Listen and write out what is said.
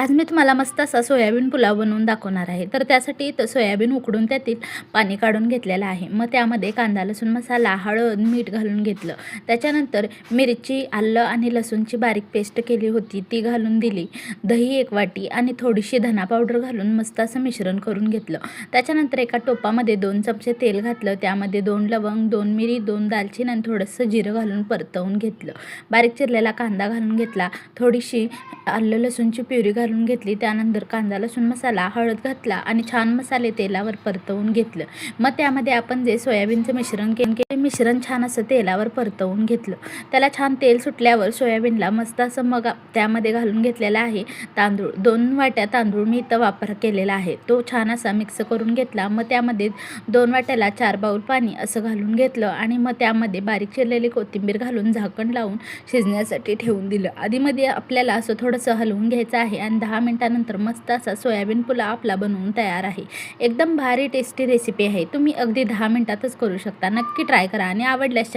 आज मी तुम्हाला मस्त असा सोयाबीन पुलाव बनवून दाखवणार आहे. तर त्यासाठी सोयाबीन उकडून त्यातील पाणी काढून घेतलेलं आहे. मग त्यामध्ये कांदा, लसूण मसाला, हळद, मीठ घालून घेतलं. त्याच्यानंतर मिरची, आलं आणि लसूणची बारीक पेस्ट केली होती ती घालून दिली. दही 1 वाटी आणि थोडीशी धना पावडर घालून मस्त असं मिश्रण करून घेतलं. त्याच्यानंतर एका टोपामध्ये 2 चमचे तेल घातलं. त्यामध्ये 2 लवंग, 2 मिरी, 2 दालचिनी आणि थोडंसं जिरं घालून परतवून घेतलं. बारीक चिरलेला कांदा घालून घेतला. थोडीशी आलं लसूणची प्युरी घालून घेतली. त्यानंतर कांदा, लसूण मसाला, हळद घातला आणि छान मसाले तेलावर परतवून घेतलं. मग त्यामध्ये आपण जे सोयाबीनचं मिश्रण केलं ते मिश्रण छान असं तेलावर परतवून घेतलं. त्याला छान तेल सुटल्यावर सोयाबीनला मस्त असं मग त्यामध्ये घालून घेतलेला आहे तांदूळ. 2 वाट्या तांदूळ मी इथं वापर केलेला आहे. तो छान असा मिक्स करून घेतला. मग त्यामध्ये 2 वाट्याला 4 बाऊल पाणी असं घालून घेतलं आणि मग त्यामध्ये बारीक चिरलेली कोथिंबीर घालून झाकण लावून शिजण्यासाठी ठेवून दिलं. आधीमध्ये आपल्याला असं थोडंसं हलवून घ्यायचं आहे आणि 10 मिनिटानंतर मस्त असा सोयाबीन पुलाव आपला बनवून तयार आहे. एकदम भारी टेस्टी रेसिपी आहे. तुम्ही अगदी 10 मिनिटातच करू शकता. नक्की ट्राय करा आणि आवडल्यास